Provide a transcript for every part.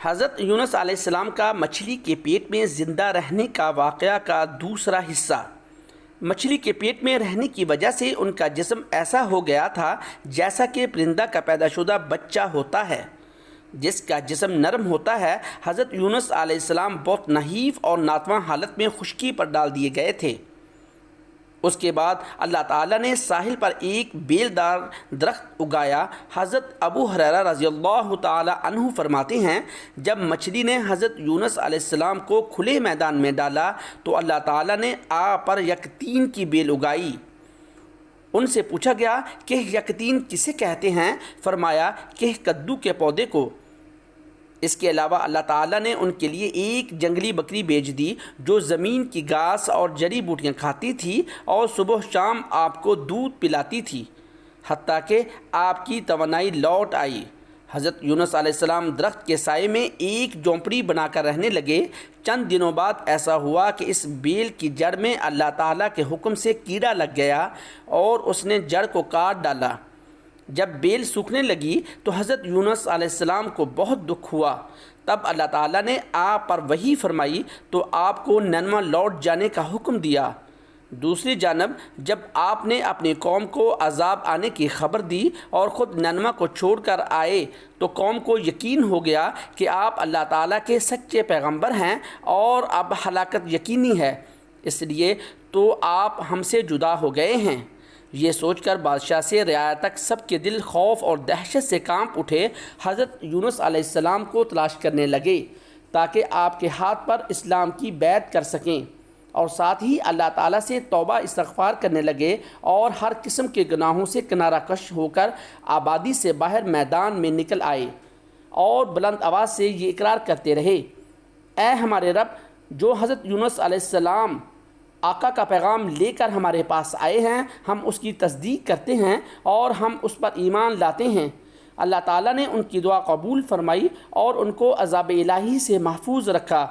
حضرت یونس علیہ السلام کا مچھلی کے پیٹ میں زندہ رہنے کا واقعہ کا دوسرا حصہ۔ مچھلی کے پیٹ میں رہنے کی وجہ سے ان کا جسم ایسا ہو گیا تھا جیسا کہ پرندہ کا پیدا شدہ بچہ ہوتا ہے، جس کا جسم نرم ہوتا ہے۔ حضرت یونس علیہ السلام بہت نحیف اور ناتواں حالت میں خشکی پر ڈال دیے گئے تھے۔ اس کے بعد اللہ تعالیٰ نے ساحل پر ایک بیلدار درخت اگایا۔ حضرت ابو ہریرہ رضی اللہ تعالیٰ عنہ فرماتے ہیں، جب مچھلی نے حضرت یونس علیہ السلام کو کھلے میدان میں ڈالا تو اللہ تعالیٰ نے آب پر یقطین کی بیل اگائی۔ ان سے پوچھا گیا کہ یقطین کسے کہتے ہیں؟ فرمایا کہ کدو کے پودے کو۔ اس کے علاوہ اللہ تعالیٰ نے ان کے لیے ایک جنگلی بکری بھیج دی جو زمین کی گھاس اور جڑی بوٹیاں کھاتی تھی اور صبح شام آپ کو دودھ پلاتی تھی، حتیٰ کہ آپ کی توانائی لوٹ آئی۔ حضرت یونس علیہ السلام درخت کے سائے میں ایک جھونپڑی بنا کر رہنے لگے۔ چند دنوں بعد ایسا ہوا کہ اس بیل کی جڑ میں اللہ تعالیٰ کے حکم سے کیڑا لگ گیا اور اس نے جڑ کو کاٹ ڈالا۔ جب بیل سوکھنے لگی تو حضرت یونس علیہ السلام کو بہت دکھ ہوا۔ تب اللہ تعالیٰ نے آپ پر وحی فرمائی تو آپ کو نینوہ لوٹ جانے کا حکم دیا۔ دوسری جانب جب آپ نے اپنی قوم کو عذاب آنے کی خبر دی اور خود نینوہ کو چھوڑ کر آئے تو قوم کو یقین ہو گیا کہ آپ اللہ تعالیٰ کے سچے پیغمبر ہیں اور اب ہلاکت یقینی ہے، اس لیے تو آپ ہم سے جدا ہو گئے ہیں۔ یہ سوچ کر بادشاہ سے رعایا تک سب کے دل خوف اور دہشت سے کانپ اٹھے۔ حضرت یونس علیہ السلام کو تلاش کرنے لگے تاکہ آپ کے ہاتھ پر اسلام کی بیعت کر سکیں، اور ساتھ ہی اللہ تعالیٰ سے توبہ استغفار کرنے لگے اور ہر قسم کے گناہوں سے کنارہ کش ہو کر آبادی سے باہر میدان میں نکل آئے اور بلند آواز سے یہ اقرار کرتے رہے، اے ہمارے رب، جو حضرت یونس علیہ السلام آقا کا پیغام لے کر ہمارے پاس آئے ہیں، ہم اس کی تصدیق کرتے ہیں اور ہم اس پر ایمان لاتے ہیں۔ اللہ تعالیٰ نے ان کی دعا قبول فرمائی اور ان کو عذاب الہی سے محفوظ رکھا۔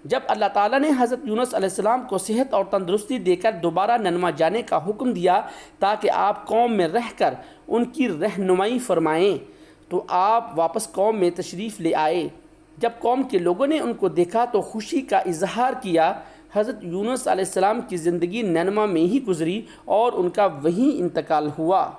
جب اللہ تعالیٰ نے حضرت یونس علیہ السلام کو صحت اور تندرستی دے کر دوبارہ نینوہ جانے کا حکم دیا تاکہ آپ قوم میں رہ کر ان کی رہنمائی فرمائیں، تو آپ واپس قوم میں تشریف لے آئے۔ جب قوم کے لوگوں نے ان کو دیکھا تو خوشی کا اظہار کیا۔ حضرت یونس علیہ السلام کی زندگی نینوہ میں ہی گزری اور ان کا وہیں انتقال ہوا۔